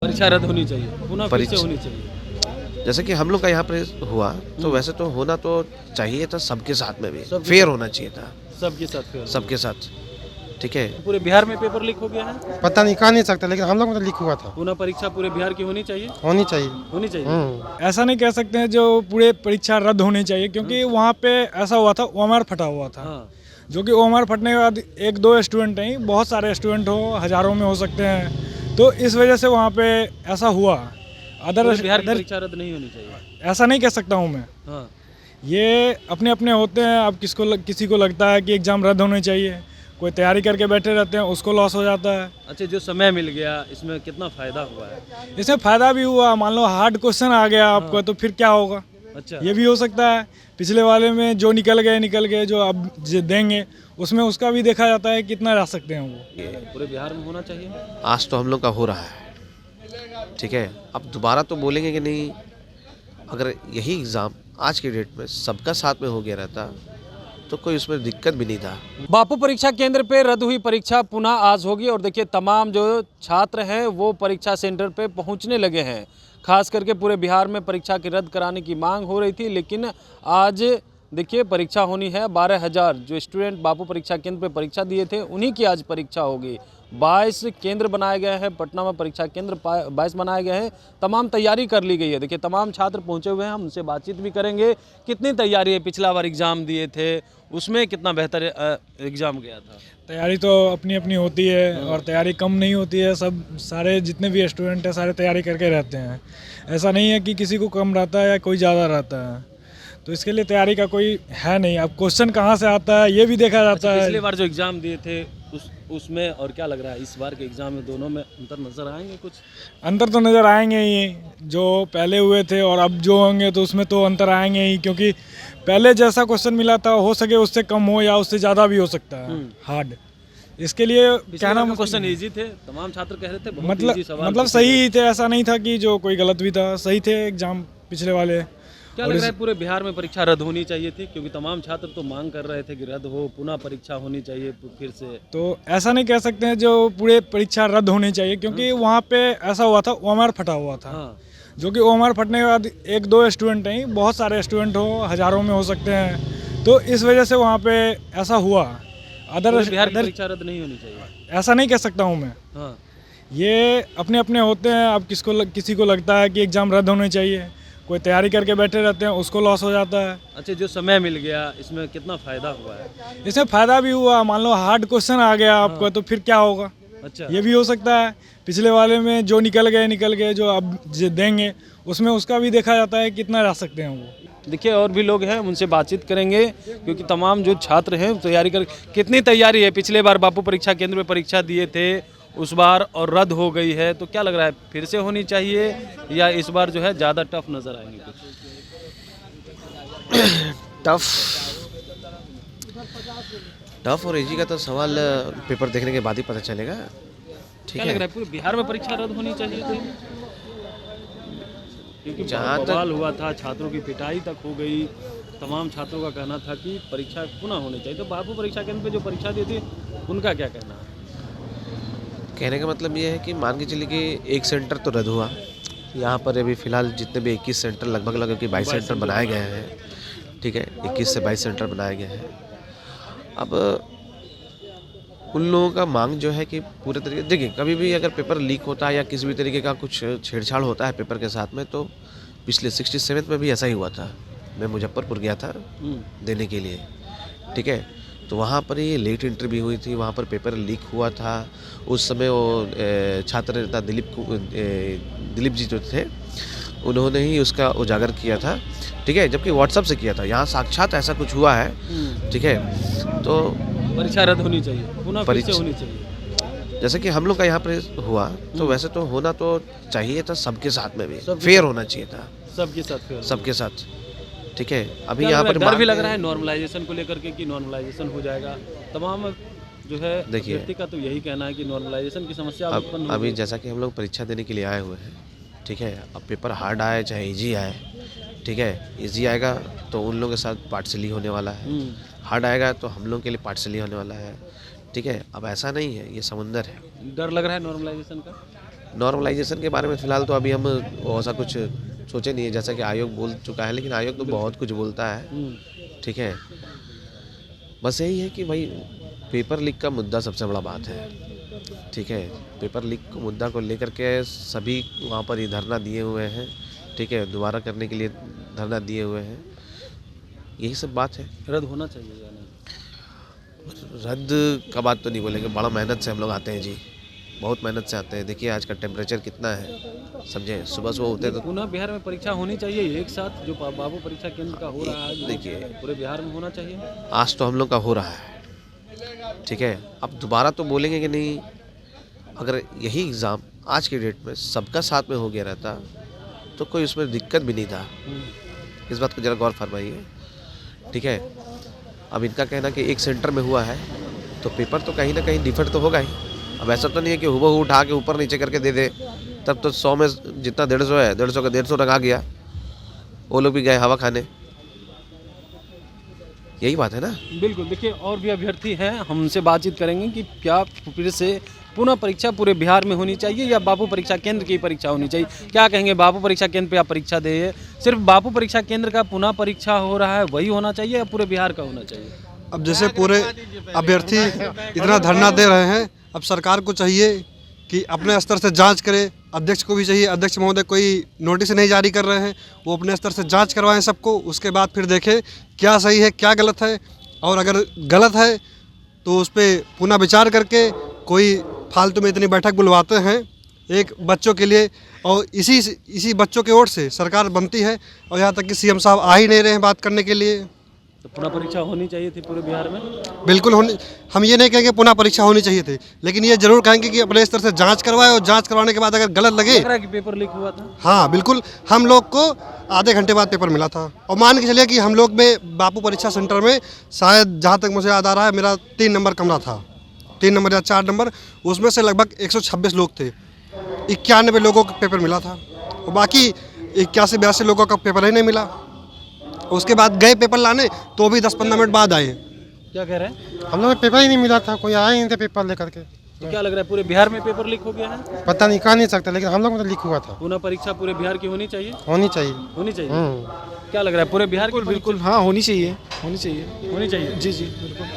परीक्षा रद्द होनी चाहिए, पुनः फिर से होनी चाहिए। जैसे कि हम लोग का यहाँ पर हुआ तो वैसे तो होना तो चाहिए था, सबके साथ में भी फेयर होना चाहिए था, सबके साथ फेयर। सबके साथ। ठीक है, पूरे बिहार में पेपर लीक हो गया है, पता नहीं, कहा नहीं सकता, लेकिन हम लोग में तो लीक हुआ था। पुनः परीक्षा पूरे बिहार की होनी चाहिए, होनी चाहिए। होनी चाहिए। ऐसा नहीं कह सकते हैं जो पूरे परीक्षा रद्द होनी चाहिए, क्योंकि वहाँ पे ऐसा हुआ था, ओएमआर फटा हुआ था। हाँ, जो कि ओएमआर फटने के बाद एक दो स्टूडेंट नहीं, बहुत सारे स्टूडेंट हो, हजारों में हो सकते हैं, तो इस वजह से वहाँ पे ऐसा हुआ। पूरे बिहार की परीक्षा रद्द नहीं होनी चाहिए। ऐसा नहीं कह सकता हूँ मैं, हाँ, ये अपने अपने होते हैं। अब किसी को लगता है कि एग्ज़ाम रद्द होने चाहिए, कोई तैयारी करके बैठे रहते हैं, उसको लॉस हो जाता है। अच्छा, जो समय मिल गया इसमें कितना फायदा हुआ है? इसमें फ़ायदा भी हुआ, मान लो हार्ड क्वेश्चन आ गया आपको, तो फिर क्या होगा, अच्छा, ये भी हो सकता है। पिछले वाले में जो निकल गए जो अब देंगे, उसमें उसका भी देखा जाता है कितना ला सकते हैं वो। पूरे बिहार में होना चाहिए। आज तो हम लोग का हो रहा है, ठीक है। अब दोबारा तो बोलेंगे कि नहीं, अगर यही एग्ज़ाम आज के डेट में सबका साथ में हो गया रहता तो कोई उसमें दिक्कत भी नहीं था। बापू परीक्षा केंद्र पे रद्द हुई परीक्षा पुनः आज होगी और देखिए तमाम जो छात्र हैं वो परीक्षा सेंटर पे पहुंचने लगे हैं। खास करके पूरे बिहार में परीक्षा की रद्द कराने की मांग हो रही थी, लेकिन आज देखिए परीक्षा होनी है। 12,000 जो स्टूडेंट बापू परीक्षा केंद्र पे परीक्षा दिए थे उन्हीं की आज परीक्षा होगी। 22 केंद्र बनाए गए हैं, पटना में परीक्षा केंद्र 22 बनाए गए हैं। तमाम तैयारी कर ली गई है। देखिए तमाम छात्र पहुंचे हुए हैं, हम उनसे बातचीत भी करेंगे। कितनी तैयारी है, पिछला बार एग्ज़ाम दिए थे उसमें कितना बेहतर एग्ज़ाम गया था? तैयारी तो अपनी अपनी होती है और तैयारी कम नहीं होती है। सब सारे जितने भी स्टूडेंट हैं सारे तैयारी करके रहते हैं। ऐसा नहीं है कि किसी को कम रहता है या कोई ज़्यादा रहता है, तो इसके लिए तैयारी का कोई है नहीं। अब क्वेश्चन कहाँ से आता है ये भी देखा जाता है। पिछली बार जो एग्ज़ाम दिए थे उसमें और क्या लग रहा है इस बार के एग्ज़ाम में, दोनों में अंतर नज़र आएंगे? कुछ अंतर तो नज़र आएंगे ही, जो पहले हुए थे और अब जो होंगे तो उसमें तो अंतर आएंगे ही, क्योंकि पहले जैसा क्वेश्चन मिला था हो सके उससे कम हो या उससे ज़्यादा भी हो सकता है हार्ड। इसके लिए कहना क्वेश्चन इजी थे, तमाम छात्र कह रहे थे बहुत इजी सवाल मतलब सही ही थे, ऐसा नहीं था कि जो कोई गलत भी था, सही थे एग्जाम पिछले वाले। क्या लग रहा है पूरे बिहार में परीक्षा रद्द होनी चाहिए थी? क्योंकि तमाम छात्र तो मांग कर रहे थे कि रद्द हो, पुनः परीक्षा होनी चाहिए फिर से। तो ऐसा नहीं कह सकते हैं जो पूरे परीक्षा रद्द होनी चाहिए, क्योंकि वहाँ पे ऐसा हुआ था, ओएमआर फटा हुआ था। हाँ, जो कि ओएमआर फटने के बाद एक दो स्टूडेंट नहीं, बहुत सारे स्टूडेंट हो, हजारों में हो सकते हैं, तो इस वजह से वहाँ पे ऐसा हुआ। पूरे बिहार की परीक्षा रद्द नहीं होनी चाहिए। ऐसा नहीं कह सकता हूँ मैं, हाँ, ये अपने अपने होते हैं। अब किसी को लगता है कि एग्ज़ाम रद्द होने चाहिए, कोई तैयारी करके बैठे रहते हैं, उसको लॉस हो जाता है। अच्छा, जो समय मिल गया इसमें कितना फायदा हुआ है? इसमें फ़ायदा भी हुआ, मान लो हार्ड क्वेश्चन आ गया आपको, तो फिर क्या होगा, अच्छा, ये भी हो सकता है। पिछले वाले में जो निकल गए जो अब देंगे, उसमें उसका भी देखा जाता है कितना ला सकते हैं वो। देखिए और भी लोग हैं, उनसे बातचीत करेंगे, क्योंकि तमाम जो छात्र हैं तैयारी कर। कितनी तैयारी है? पिछले बार बापू परीक्षा केंद्र में परीक्षा दिए थे उस बार और रद्द हो गई है, तो क्या लग रहा है फिर से होनी चाहिए या इस बार जो है ज़्यादा टफ नज़र आएंगे? कुछ टफ और इजी का तो सवाल पेपर देखने के बाद ही पता चलेगा। ठीक क्या लग रहा है, है पूरे बिहार में परीक्षा रद्द होनी चाहिए थी? क्योंकि जहाँ तक- बवाल हुआ था, छात्रों की पिटाई तक हो गई। तमाम छात्रों का कहना था कि परीक्षा पुनः होनी चाहिए। तो बापू परीक्षा केंद्र पे जो परीक्षा दी थी उनका क्या कहना है? कहने का मतलब ये है कि मान के चलिए कि एक सेंटर तो रद्द हुआ। यहाँ पर अभी फ़िलहाल जितने भी 21 सेंटर लगभग 22 सेंटर बनाए गए हैं। ठीक है, 21 से 22 सेंटर बनाए गए हैं। अब उन लोगों का मांग जो है कि पूरे तरीके, देखिए कभी भी अगर पेपर लीक होता है या किसी भी तरीके का कुछ छेड़छाड़ होता है पेपर के साथ में, तो पिछले 67 में भी ऐसा ही हुआ था। मैं मुजफ्फरपुर गया था देने के लिए, ठीक है, तो वहाँ पर ये लेट एंट्री भी हुई थी, वहाँ पर पेपर लीक हुआ था। उस समय वो छात्र नेता दिलीप जी जो थे उन्होंने ही उसका उजागर किया था, ठीक है, जबकि व्हाट्सएप से किया था। यहाँ साक्षात ऐसा कुछ हुआ है, ठीक है, तो परीक्षा रद्द होनी चाहिए, पुनः फिर से होनी चाहिए। जैसे कि हम लोग का यहाँ पर हुआ तो वैसे तो होना तो चाहिए था, सबके साथ में भी फेयर होना चाहिए था, सबके साथ फेयर, सबके साथ। ठीक है, अभी क्या यहाँ लग रहा पर है? डर भी लग रहा है नॉर्मलाइजेशन को लेकर के कि नॉर्मलाइजेशन हो जाएगा। तमाम जो है देखिए, व्यक्ति का तो यही कहना है कि नॉर्मलाइजेशन की समस्या उत्पन्न होगी। अभी जैसा कि हम लोग परीक्षा देने के लिए आए हुए हैं, ठीक है, अब पेपर हार्ड आए चाहे इजी आए, ठीक है, इजी आएगा तो उन लोगों के साथ पार्शली होने वाला है, हार्ड आएगा तो हम लोग के लिए पार्शली होने वाला है, ठीक है। अब ऐसा नहीं है, ये समुंदर है। डर लग रहा है नॉर्मलाइजेशन का? नॉर्मलाइजेशन के बारे में फ़िलहाल तो अभी हम ऐसा कुछ सोचे नहीं है, जैसा कि आयोग बोल चुका है, लेकिन आयोग तो बहुत कुछ बोलता है, ठीक है। बस यही है कि भाई पेपर लीक का मुद्दा सबसे बड़ा बात है, ठीक है। पेपर लीक को मुद्दा को लेकर के सभी वहाँ पर ही धरना दिए हुए हैं, ठीक है, दोबारा करने के लिए धरना दिए हुए हैं, यही सब बात है। रद्द होना चाहिए या नहीं? रद्द का बात तो नहीं बोलेंगे, बड़ा मेहनत से हम लोग आते हैं जी, बहुत मेहनत से आते हैं। देखिए आज का टेम्परेचर कितना है, समझे, सुबह सुबह होते तो पुनः बिहार में परीक्षा होनी चाहिए एक साथ, जो बाबू परीक्षा केंद्र का हो रहा है, देखिए पूरे बिहार में होना चाहिए। आज तो हम लोग का हो रहा है, ठीक है। अब दोबारा तो बोलेंगे कि नहीं, अगर यही एग्ज़ाम आज के डेट में सबका साथ में हो गया रहता तो कोई उसमें दिक्कत भी नहीं था। इस बात को ज़रा गौर फरमाइए, ठीक है। अब इनका कहना कि एक सेंटर में हुआ है तो पेपर तो कहीं ना कहीं डिफरेंट तो होगा ही। अब ऐसा तो नहीं है कि हुबहू उठा के ऊपर नीचे करके दे दे, तब तो 100 में जितना 150 है 150 का 150 रंगा गया, वो लोग भी गए हवा खाने, यही बात है ना। बिल्कुल, देखिए और भी अभ्यर्थी हैं, हम उनसे बातचीत करेंगे कि क्या फिर से पुनः परीक्षा पूरे बिहार में होनी चाहिए या बापू परीक्षा केंद्र की परीक्षा होनी चाहिए। क्या कहेंगे, बापू परीक्षा केंद्र पे आप परीक्षा दे, सिर्फ बापू परीक्षा केंद्र का पुनः परीक्षा हो रहा है वही होना चाहिए या पूरे बिहार का होना चाहिए? अब जैसे पूरे अभ्यर्थी इतना धरना दे रहे हैं, अब सरकार को चाहिए कि अपने स्तर से जांच करे, अध्यक्ष को भी चाहिए, अध्यक्ष महोदय कोई नोटिस नहीं जारी कर रहे हैं, वो अपने स्तर से जांच करवाएं सबको, उसके बाद फिर देखें क्या सही है क्या गलत है, और अगर गलत है तो उस पर पुनः विचार करके कोई फालतू में इतनी बैठक बुलवाते हैं एक बच्चों के लिए, और इसी बच्चों के ओर से सरकार बनती है, और यहाँ तक कि सीएम साहब आ ही नहीं रहे हैं बात करने के लिए। तो पुनः परीक्षा होनी चाहिए थी पूरे बिहार में? बिल्कुल होनी, हम ये नहीं कहेंगे पुनः परीक्षा होनी चाहिए थी, लेकिन ये जरूर कहेंगे कि अपने स्तर से जांच करवाए, और जांच करवाने के बाद अगर गलत लगे, लग रहा है कि पेपर लीक हुआ था। हाँ बिल्कुल, हम लोग को आधे घंटे बाद पेपर मिला था, और मान के चलिए कि हम लोग में बापू परीक्षा सेंटर में शायद जहाँ तक मुझे याद आ रहा है मेरा 3 नंबर कमरा था, 3 नंबर या 4 नंबर, उसमें से लगभग 126 लोग थे, 91 लोगों को पेपर मिला था, और बाकी 81-82 लोगों का पेपर ही नहीं मिला। उसके बाद गए पेपर लाने तो भी 10-15 मिनट बाद आए। क्या कह रहे हैं? हम लोग को पेपर ही नहीं मिला था, कोई आया ही नहीं था पेपर लेकर के। तो क्या लग रहा है पूरे बिहार में पेपर लीक हो गया है? पता नहीं, कह नहीं सकता, लेकिन हम लोग में तो लीक हुआ था। पुनः परीक्षा पूरे बिहार की होनी चाहिए? होनी चाहिए। होनी चाहिए। क्या लग रहा है पूरे बिहार की? बिल्कुल हाँ होनी चाहिए, होनी चाहिए, होनी चाहिए। जी जी बिल्कुल।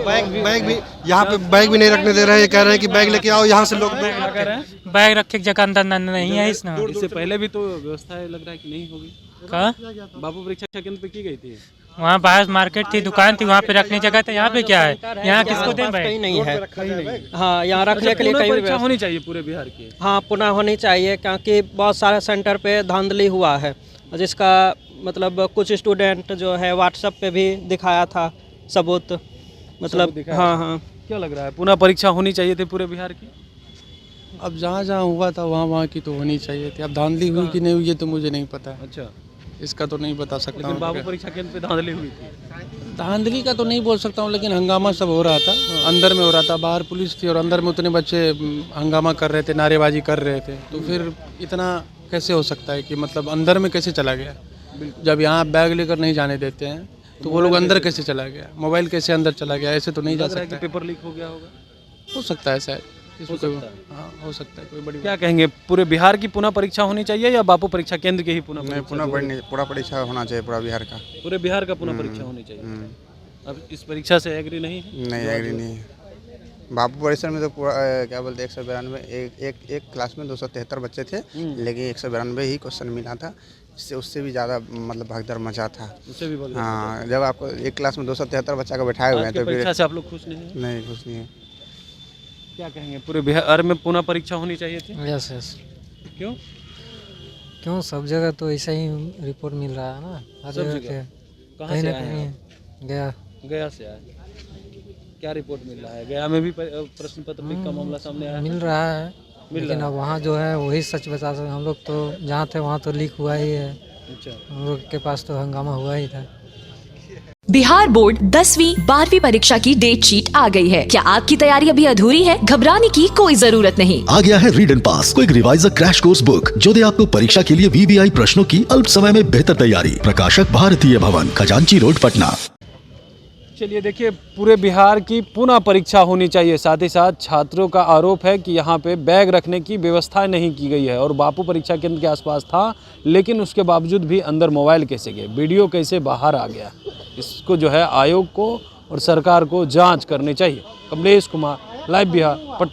बैग भी यहाँ पे बैग भी नहीं रखने दे रहे हैं, ये कह रहे हैं कि बैग लेके आओ, यहाँ से लोग क्या कह रहे हैं? बैग रखे जगह अंदर नहीं है इसमें। इससे पहले भी तो व्यवस्था लग रहा है कि नहीं होगी। कहाँ? बापू परीक्षा केंद्र पे की गई थी। वहाँ बाहर मार्केट थी, दुकान थी, वहाँ पे रखने जगह था। यहाँ पे क्या है, यहाँ किसको दें बैग? कहीं नहीं है। हाँ, यहाँ रखने के लिए कहीं परीक्षा होनी चाहिए पूरे बिहार की। हाँ, पुनः होनी चाहिए, क्योंकि बहुत सारे सेंटर पे धांधली हुआ है, जिसका मतलब कुछ स्टूडेंट जो है व्हाट्सएप पे भी दिखाया था सबूत, मतलब हाँ हाँ। क्या लग रहा है पुनः परीक्षा होनी चाहिए थी पूरे बिहार की? अब जहाँ जहाँ हुआ था वहाँ की तो होनी चाहिए थी। अब धांधली हुई कि नहीं हुई ये तो मुझे नहीं पता है, अच्छा, इसका तो नहीं बता सकता लेकिन हूँ। बाबू परीक्षा केंद्र पे धांधली हुई थी। धांधली का तो नहीं बोल सकता हूँ, लेकिन हंगामा सब हो रहा था, अंदर में हो रहा था, बाहर पुलिस थी और अंदर में उतने बच्चे हंगामा कर रहे थे, नारेबाजी कर रहे थे, तो फिर इतना कैसे हो सकता है कि मतलब अंदर में कैसे चला गया? जब यहाँ बैग लेकर नहीं जाने देते हैं तो वो लोग अंदर कैसे चला गया? मोबाइल कैसे अंदर चला गया? ऐसे तो नहीं जा सकता। पेपर लीक हो गया होगा, हो सकता है शायद, इसमें कोई हाँ हो सकता है, कोई बड़ी क्या कहेंगे, पूरे बिहार की पुनः परीक्षा होनी चाहिए या बापू परीक्षा केंद्र की ही पुनः? पूरा परीक्षा होना चाहिए पूरा बिहार का। पूरे बिहार का पुनः परीक्षा होनी चाहिए। अब इस परीक्षा से एग्री नहीं है? नहीं एग्री नहीं है। बापू परिसर में तो पूरा क्या बोलते 192 एक क्लास में 273 बच्चे थे, लेकिन 192 ही क्वेश्चन मिला था, इससे उससे भी ज़्यादा मतलब भगदड़ मचा था। उससे भी भगदड़। हाँ, जब आपको एक क्लास में 273 बच्चा को बैठाए हुए हैं तो परीक्षा से आप लोग खुश नहीं हैं? नहीं खुश नहीं है। क्या कहेंगे, पूरे बिहार में पुनः परीक्षा होनी चाहिए थी? Yes yes. क्यों? क्यों, सब जगह तो ऐसा ही रिपोर्ट मिल रहा है ना, हर जगह के। कहाँ से आए हैं? गया। गया से आए। क्या रिपोर्ट मिल रहा है? गया में भी प्रश्न पत्र लीक का मामला सामने आया? मिल रहा है, लेकिन अब वहाँ जो है वही सच बता सकते। हम लोग तो जहाँ थे वहाँ तो लीक हुआ ही है। अच्छा, हम लोग के पास तो हंगामा हुआ ही था। बिहार बोर्ड 10वीं 12वीं परीक्षा की डेट शीट आ गई है। क्या आपकी तैयारी अभी अधूरी है? घबराने की कोई जरूरत नहीं। आ गया है read and pass, quick reviser crash course book, जो दे आपको परीक्षा के लिए VBI प्रश्नों की अल्प समय में बेहतर तैयारी। प्रकाशक भारतीय भवन, खजांची रोड, पटना। चलिए देखिए, पूरे बिहार की पुनः परीक्षा होनी चाहिए। साथ ही साथ छात्रों का आरोप है कि यहाँ पे बैग रखने की व्यवस्था नहीं की गई है और बापू परीक्षा केंद्र के आसपास था, लेकिन उसके बावजूद भी अंदर मोबाइल कैसे गए, वीडियो कैसे बाहर आ गया, इसको जो है आयोग को और सरकार को जांच करनी चाहिए। कमलेश कुमार, लाइव बिहार, पटना।